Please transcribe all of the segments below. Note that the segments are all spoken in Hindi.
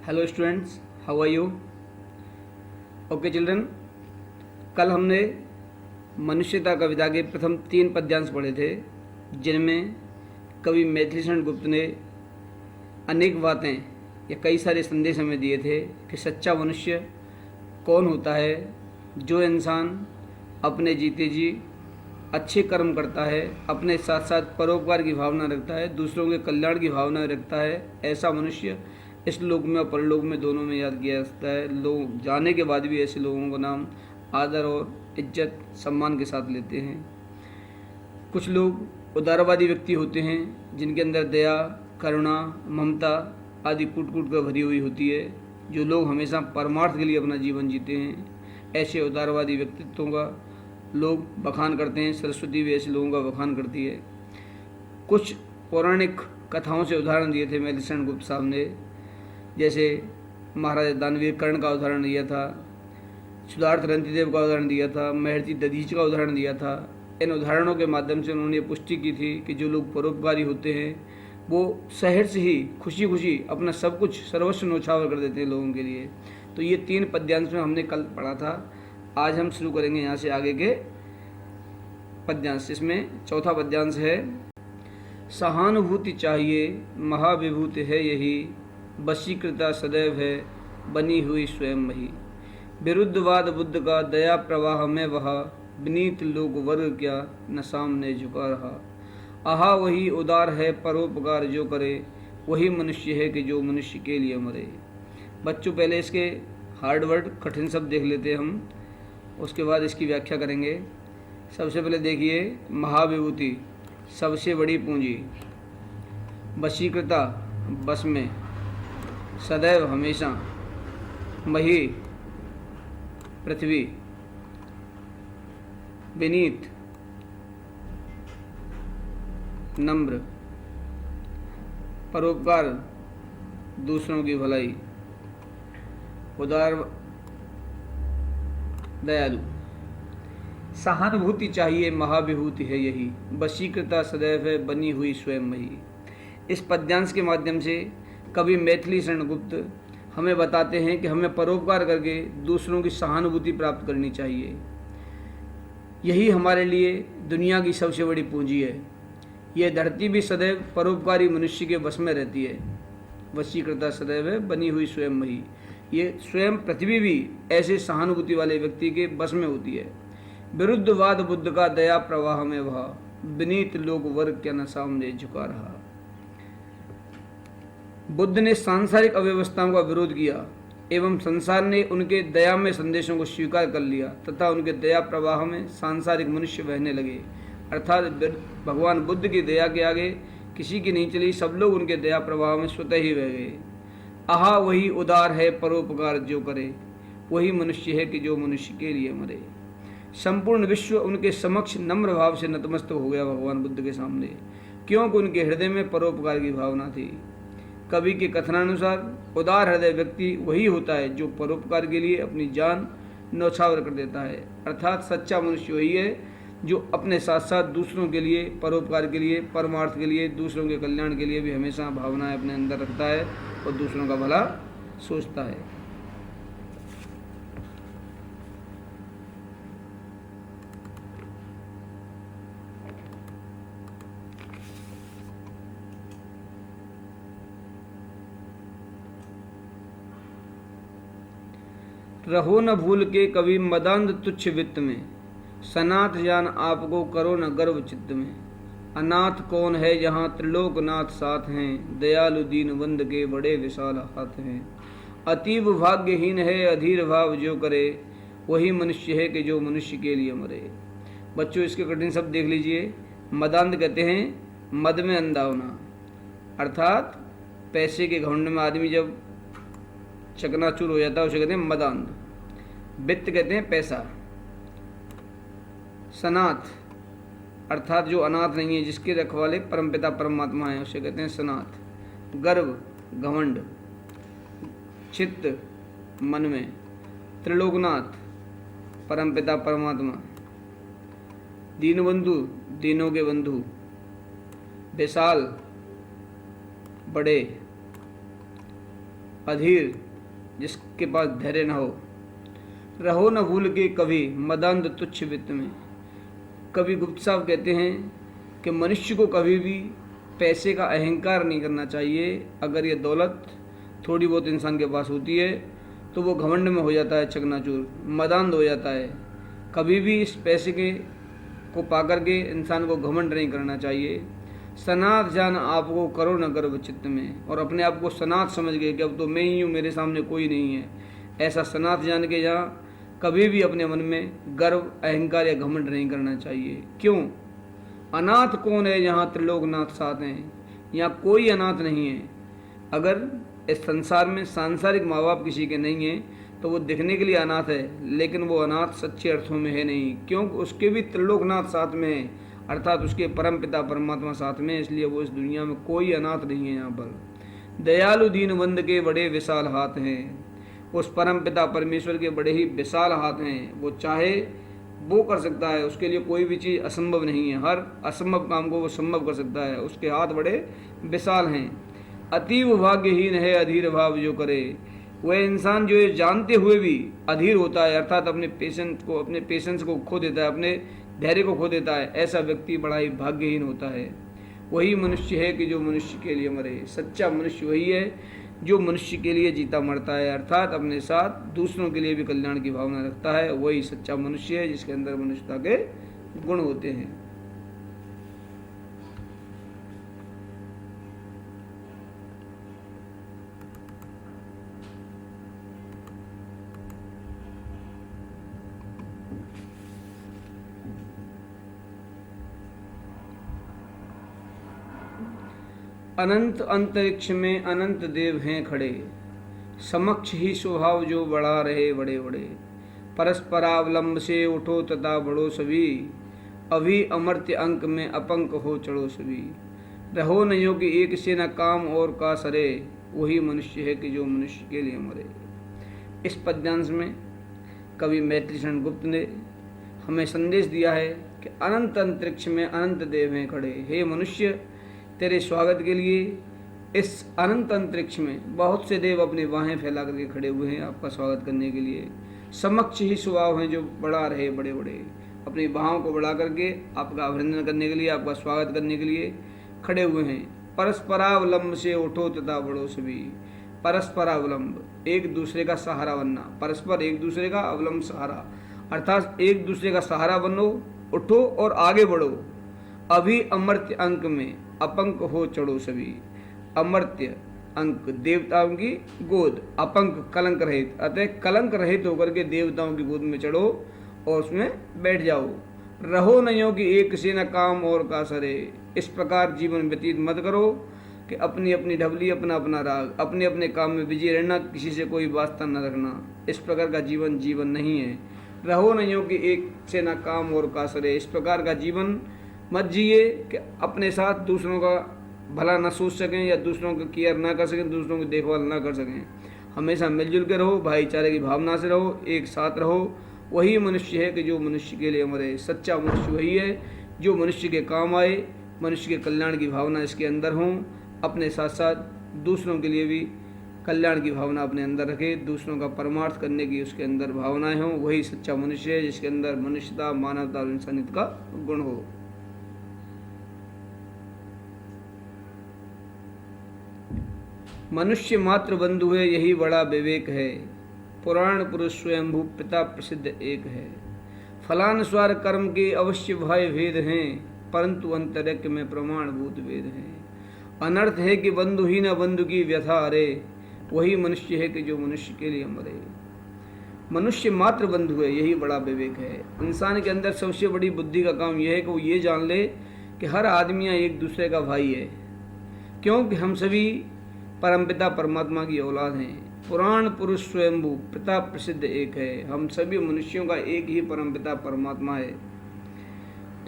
Hello students, how are you? Okay children, कल हमने मनुष्यता कविता के प्रथम 3 पद्यांश पढ़े थे, जिनमें कवि मैथिलीशरण गुप्त ने अनेक बातें या कई सारे संदेश हमें दिए थे कि सच्चा मनुष्य कौन होता है। जो इंसान अपने जीते जी अच्छे कर्म करता है, अपने साथ साथ परोपकार की भावना रखता है, दूसरों के कल्याण की भावना रखता है, ऐसा मनुष्य इस लोक में और परलोक में दोनों में याद किया जाता है। लोग जाने के बाद भी ऐसे लोगों का नाम आदर और इज्जत सम्मान के साथ लेते हैं। कुछ लोग उदारवादी व्यक्ति होते हैं, जिनके अंदर दया, करुणा, ममता आदि कूट कूट कर भरी हुई होती है। जो लोग हमेशा परमार्थ के लिए अपना जीवन जीते हैं, ऐसे उदारवादी व्यक्तित्वों का लोग बखान करते हैं। सरस्वती भी ऐसे लोगों का बखान करती है। कुछ पौराणिक कथाओं से उदाहरण दिए थे मैथिलीशरण गुप्त साहब ने, जैसे महाराजा दानवीर कर्ण का उदाहरण दिया था, सिद्धार्थ रंतिदेव का उदाहरण दिया था, महर्षि दधीच का उदाहरण दिया था। इन उदाहरणों के माध्यम से उन्होंने पुष्टि की थी कि जो लोग परोपकारी होते हैं वो शहर से ही खुशी खुशी अपना सब कुछ सर्वस्व न्यौछावर कर देते हैं लोगों के लिए। तो ये 3 पद्यांश में हमने कल पढ़ा था। आज हम शुरू करेंगे यहाँ से आगे के पद्यांश। इसमें चौथा पद्यांश है, सहानुभूति चाहिए महाविभूति है यही, वशीकृता सदैव है बनी हुई स्वयं मही। विरुद्धवाद बुद्ध का दया प्रवाह में वहा, विनीत लोक वर्ग क्या न सामने झुका रहा। आहा वही उदार है परोपकार जो करे, वही मनुष्य है कि जो मनुष्य के लिए मरे। बच्चों, पहले इसके हार्ड वर्ड कठिन शब्द देख लेते हैं हम, उसके बाद इसकी व्याख्या करेंगे। सबसे पहले देखिए, महाविभूति सबसे बड़ी पूंजी, वशीकृता बस में, सदैव हमेशा, मही पृथ्वी, विनीत नम्र, परोपकार दूसरों की भलाई, उदार दयालु। सहानुभूति चाहिए महाविभूति है यही, वशीकृता सदैव है बनी हुई स्वयं मही। इस पद्यांश के माध्यम से कवि मैथिलीशरण गुप्त हमें बताते हैं कि हमें परोपकार करके दूसरों की सहानुभूति प्राप्त करनी चाहिए। यही हमारे लिए दुनिया की सबसे बड़ी पूंजी है। यह धरती भी सदैव परोपकारी मनुष्य के वश में रहती है। वशीकृता सदैव है बनी हुई स्वयं मही। ये स्वयं पृथ्वी भी ऐसे सहानुभूति वाले व्यक्ति के वश में होती है। विरुद्धवाद बुद्ध का दया प्रवाह में वहा, विनीत लोक वर्ग क्या न सामने झुका रहा। बुद्ध ने सांसारिक अव्यवस्थाओं का विरोध किया एवं संसार ने उनके दया में संदेशों को स्वीकार कर लिया तथा उनके दया प्रवाह में सांसारिक मनुष्य बहने लगे। अर्थात भगवान बुद्ध की दया के आगे किसी की नहीं चली, सब लोग उनके दया प्रवाह में स्वतः ही बह गए। आहा वही उदार है परोपकार जो करे, वही मनुष्य है कि जो मनुष्य के लिए मरे। संपूर्ण विश्व उनके समक्ष नम्र भाव से नतमस्तक हो गया भगवान बुद्ध के सामने, क्योंकि उनके हृदय में परोपकार की भावना थी। कवि के कथनानुसार उदार हृदय व्यक्ति वही होता है जो परोपकार के लिए अपनी जान न्यौछावर कर देता है। अर्थात सच्चा मनुष्य वही है जो अपने साथ साथ दूसरों के लिए, परोपकार के लिए, परमार्थ के लिए, दूसरों के कल्याण के लिए भी हमेशा भावनाएं अपने अंदर रखता है और दूसरों का भला सोचता है। रहो न भूल के कभी मदांध तुच्छ वित्त में, सनाथ जान आपको करो न गर्व चित्त में। अनाथ कौन है यहाँ त्रिलोकनाथ साथ हैं, दयालु दीन बंद के बड़े विशाल हाथ हैं। अतीब भाग्यहीन है अधीर भाव जो करे, वही मनुष्य है कि जो मनुष्य के लिए मरे। बच्चों, इसके कठिन शब्द देख लीजिए। मदांध कहते हैं मद में अंधा होना, अर्थात पैसे के घमंड में आदमी जब चकनाचूर हो जाता है उसे कहते हैं मदांध। वित्त कहते हैं पैसा। सनाथ अर्थात जो अनाथ नहीं है, जिसके रखवाले परमपिता परमात्मा है, उसे कहते हैं सनाथ। गर्व घमंड, चित्त मन में, त्रिलोकनाथ परमपिता परमात्मा, दीनबंधु दीनों के बंधु, विशाल बड़े, अधीर जिसके पास धैर्य न हो। रहो न भूल के कभी मदांध तुच्छ वित्त में। कवि गुप्त साहब कहते हैं कि मनुष्य को कभी भी पैसे का अहंकार नहीं करना चाहिए। अगर ये दौलत थोड़ी बहुत इंसान के पास होती है तो वो घमंड में हो जाता है, चकनाचूर, मदांध हो जाता है। कभी भी इस पैसे को पाकर के इंसान को घमंड नहीं करना चाहिए। सनाथ जान आपको करो न गर्व चित्त में, और अपने आप को सनाथ समझ गए कि अब तो मैं ही हूँ, मेरे सामने कोई नहीं है, ऐसा सनाथ जान के यहाँ कभी भी अपने मन में गर्व, अहंकार या घमंड नहीं करना चाहिए। क्यों? अनाथ कौन है जहाँ त्रिलोकनाथ साथ हैं? यहाँ कोई अनाथ नहीं है। अगर इस संसार में सांसारिक माँ बाप किसी के नहीं हैं तो वो दिखने के लिए अनाथ है, लेकिन वो अनाथ सच्चे अर्थों में है नहीं, क्योंकि उसके भी त्रिलोकनाथ साथ में है, अर्थात उसके परम पिता परमात्मा साथ में। इसलिए वो इस दुनिया में कोई अनाथ नहीं है। यहाँ पर दयालु दीनबंध के बड़े विशाल हाथ हैं। उस परम पिता परमेश्वर के बड़े ही विशाल हाथ हैं। वो चाहे वो कर सकता है, उसके लिए कोई भी चीज़ असंभव नहीं है। हर असंभव काम को वो संभव कर सकता है। उसके हाथ बड़े विशाल हैं। अतीव भाग्यहीन है अधीर भाव जो करे। वह इंसान जो ये जानते हुए भी अधीर होता है, अर्थात अपने पेशेंस को खो देता है, अपने धैर्य को खो देता है, ऐसा व्यक्ति बड़ा ही भाग्यहीन होता है। वही मनुष्य है कि जो मनुष्य के लिए मरे। सच्चा मनुष्य वही है जो मनुष्य के लिए जीता मरता है, अर्थात अपने साथ दूसरों के लिए भी कल्याण की भावना रखता है। वही सच्चा मनुष्य है जिसके अंदर मनुष्यता के गुण होते हैं। अनंत अंतरिक्ष में अनंत देव हैं खड़े, समक्ष ही स्वभाव जो बढ़ा रहे बड़े बड़े। परस्परावलंब से उठो तथा बढ़ो सभी, अभी अमर्त्य अंक में अपंक हो चढ़ो सभी। रहो न यो कि एक से न काम और का सरे, वही मनुष्य है कि जो मनुष्य के लिए मरे। इस पद्यांश में कवि मैत्री शरण गुप्त ने हमें संदेश दिया है कि अनंत अंतरिक्ष में अनंत देव हैं खड़े। हे मनुष्य, तेरे स्वागत के लिए इस अनंत अंतरिक्ष में बहुत से देव अपनी बाहें फैला करके खड़े हुए हैं आपका स्वागत करने के लिए। समक्ष ही स्वभाव हैं जो बढ़ा रहे बड़े बड़े, अपनी बाहों को बढ़ा करके आपका अभिनंदन करने के लिए, आपका स्वागत करने के लिए खड़े हुए हैं। परस्परावलंब से उठो तथा बढ़ो सभी। परस्परावलंब, एक दूसरे का सहारा बनना। परस्पर, एक दूसरे का, अवलंब सहारा, अर्थात एक दूसरे का सहारा बनो, उठो और आगे बढ़ो। अभी अमर्त्य अंक में अपंक हो चढ़ो सभी। अमर्त्य अंक, देवताओं की गोद, अपंक कलंक रहित, अतः कलंक रहित होकर के देवताओं की गोद में चढ़ो और उसमें बैठ जाओ। रहो न यो कि एक से न काम और का सरे। इस प्रकार जीवन व्यतीत मत करो कि अपनी अपनी ढबली, अपना अपना राग, अपने अपने काम में बिजी रहना, किसी से कोई वास्ता न रखना। इस प्रकार का जीवन जीवन नहीं है। रहो न यो कि एक से न काम और का सरे। इस प्रकार का जीवन मत जिए कि अपने साथ दूसरों का भला ना सोच सकें या दूसरों की केयर ना कर सकें, दूसरों की देखभाल ना कर सकें। हमेशा मिलजुल के रहो, भाईचारे की भावना से रहो, एक साथ रहो। वही मनुष्य है कि जो मनुष्य के लिए मरे। सच्चा मनुष्य वही है जो मनुष्य के काम आए, मनुष्य के कल्याण की भावना इसके अंदर हों, अपने साथ साथ दूसरों के लिए भी कल्याण की भावना अपने अंदर रखे, दूसरों का परमार्थ करने की उसके अंदर भावनाएं हों। वही सच्चा मनुष्य है जिसके अंदर मनुष्यता, मानवता और इंसानियत का गुण हो। मनुष्य मात्र बंधु है, यही बड़ा विवेक है। पुराण पुरुष स्वयंभू पिता प्रसिद्ध एक है। फलानुसार कर्म के अवश्य भय भेद हैं, परंतु अंतरिक्ष में प्रमाणभूत वेद हैं। अनर्थ है कि बंधु ही न बंधु की व्यथा अरे, वही मनुष्य है कि जो मनुष्य के लिए मरे। मनुष्य मात्र बंधु है, यही बड़ा विवेक है। इंसान के अंदर सबसे बड़ी बुद्धि का काम यह है कि वो ये जान ले कि हर आदमी एक दूसरे का भाई है, क्योंकि हम सभी परमपिता परमात्मा की औलाद हैं। पुराण पुरुष स्वयंभू पिता प्रसिद्ध एक है। हम सभी मनुष्यों का एक ही परमपिता परमात्मा है।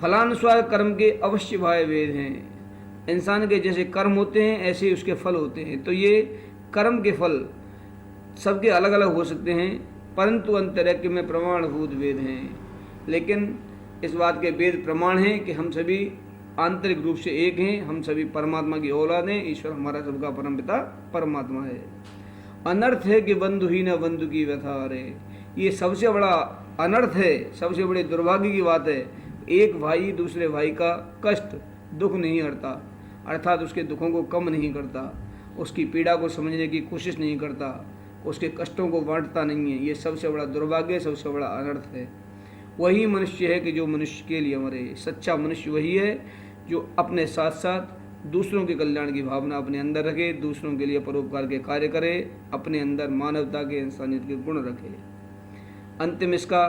फलानुसार कर्म के अवश्य भाय भेद हैं। इंसान के जैसे कर्म होते हैं ऐसे ही उसके फल होते हैं। तो ये कर्म के फल सबके अलग अलग हो सकते हैं, परंतु अंतरिक्ष में प्रमाणभूत वेद हैं। लेकिन इस बात के वेद प्रमाण हैं कि हम सभी आंतरिक रूप से एक हैं, हम सभी परमात्मा की औलाद हैं। ईश्वर हमारा सबका परमपिता परमात्मा है। अनर्थ है कि बंधु ही न बंधु की व्यथा हरे। ये सबसे बड़ा अनर्थ है, सबसे बड़े दुर्भाग्य की बात है। एक भाई दूसरे भाई का कष्ट दुख नहीं हरता, अर्थात उसके दुखों को कम नहीं करता, उसकी पीड़ा को समझने की कोशिश नहीं करता, उसके कष्टों को बांटता नहीं है। ये सबसे बड़ा दुर्भाग्य, सबसे बड़ा अनर्थ है। वही मनुष्य है कि जो मनुष्य के लिए मरे। सच्चा मनुष्य वही है जो अपने साथ साथ दूसरों के कल्याण की भावना अपने अंदर रखे, दूसरों के लिए परोपकार के कार्य करे, अपने अंदर मानवता के, इंसानियत के गुण रखे। अंतिम इसका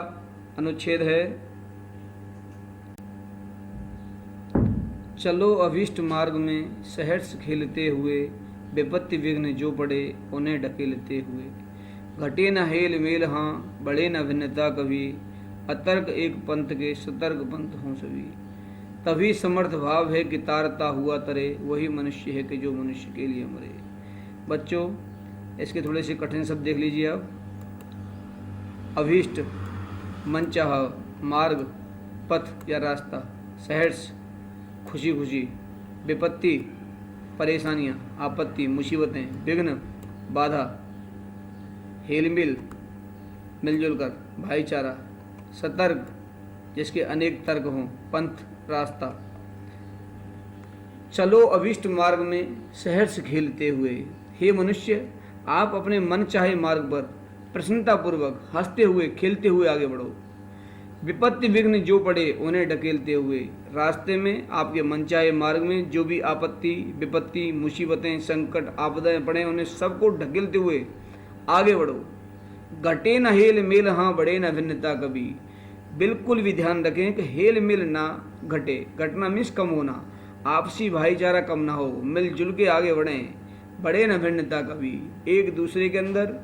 अनुच्छेद है, चलो अभीष्ट मार्ग में सहर्ष खेलते हुए, विपत्ति विघ्न जो पड़े उन्हें ढकेलते हुए। घटे न हेल मेल हाँ, बढ़े न भिन्नता कभी, अतर्क एक पंथ के सतर्क पंथ हों सभी। तभी समर्थ भाव है कि तारता हुआ तरे, वही मनुष्य है कि जो मनुष्य के लिए मरे। बच्चों, इसके थोड़े से कठिन शब्द देख लीजिए आप। अभीष्ट मनचाह, मार्ग पथ या रास्ता, सहर्ष खुशी खुशी, विपत्ति परेशानियाँ आपत्ति मुसीबतें, विघ्न बाधा, हेलमिल मिलजुल कर भाईचारा, सतर्क जिसके अनेक तर्क हों, पंथ रास्ता। चलो अभीष्ट मार्ग में सहर्ष खेलते हुए। हे मनुष्य, आप अपने मन चाहे मार्ग पर प्रसन्नतापूर्वक हंसते हुए खेलते हुए आगे बढ़ो। विपत्ति विघ्न जो पड़े उन्हें ढकेलते हुए। रास्ते में आपके मनचाहे मार्ग में जो भी आपत्ति विपत्ति मुसीबतें संकट आपदाएं पड़े उन्हें सबको ढकेलते हुए आगे बढ़ो। घटे न हेल मेल हाँ, बढ़े न भिन्नता कभी। बिल्कुल भी ध्यान रखें कि हेल मेल ना घटे। घटना मीन्स कम होना, आपसी भाईचारा कम ना हो, मिलजुल के आगे बढ़ें। बढ़े न भिन्नता कभी, एक दूसरे के अंदर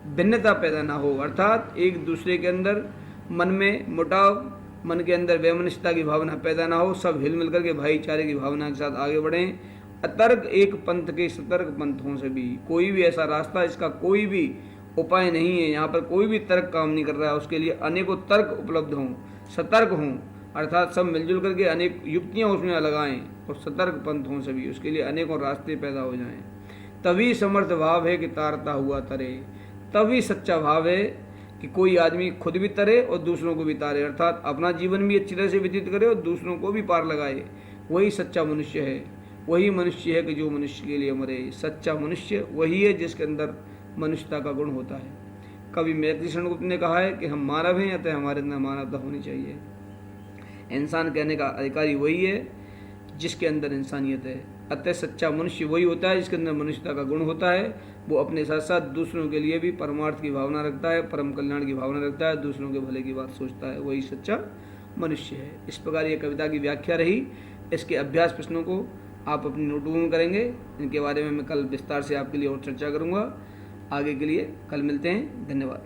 भिन्नता पैदा ना हो, अर्थात एक दूसरे के अंदर मन में मुटाव, मन के अंदर वैमनस्यता की भावना पैदा ना हो, सब हिल मिल करके भाईचारे की भावना के साथ आगे बढ़ें। अतर्क एक पंथ के सतर्क पंथों से भी। कोई भी ऐसा रास्ता इसका कोई भी उपाय नहीं है, यहाँ पर कोई भी तर्क काम नहीं कर रहा है, उसके लिए अनेकों तर्क उपलब्ध हों, सतर्क हों, अर्थात सब मिलजुल करके अनेक युक्तियाँ उसमें लगाएं और सतर्क पंथ हों सभी, उसके लिए अनेकों रास्ते पैदा हो जाएं। तभी समर्थ भाव है कि तारता हुआ तरे। तभी सच्चा भाव है कि कोई आदमी खुद भी तरे और दूसरों को भी तारे, अर्थात अपना जीवन भी अच्छी तरह से व्यतीत करे और दूसरों को भी पार लगाए। वही सच्चा मनुष्य है। वही मनुष्य है कि जो मनुष्य के लिए मरे। सच्चा मनुष्य वही है जिसके अंदर मनुष्यता का गुण होता है। कवि मैत्री शरणगुप्त ने कहा है कि हम मानव हैं, अतः हमारे अंदर मानवता होनी चाहिए। इंसान कहने का अधिकारी वही है जिसके अंदर इंसानियत है। अतः सच्चा मनुष्य वही होता है जिसके अंदर मनुष्यता का गुण होता है। वो अपने साथ साथ दूसरों के लिए भी परमार्थ की भावना रखता है, परम कल्याण की भावना रखता है, दूसरों के भले की बात सोचता है। वही सच्चा मनुष्य है। इस प्रकार ये कविता की व्याख्या रही। इसके अभ्यास प्रश्नों को आप अपनी नोटबुक में करेंगे। इनके बारे में मैं कल विस्तार से आपके लिए और चर्चा करूँगा। आगे के लिए कल मिलते हैं। धन्यवाद।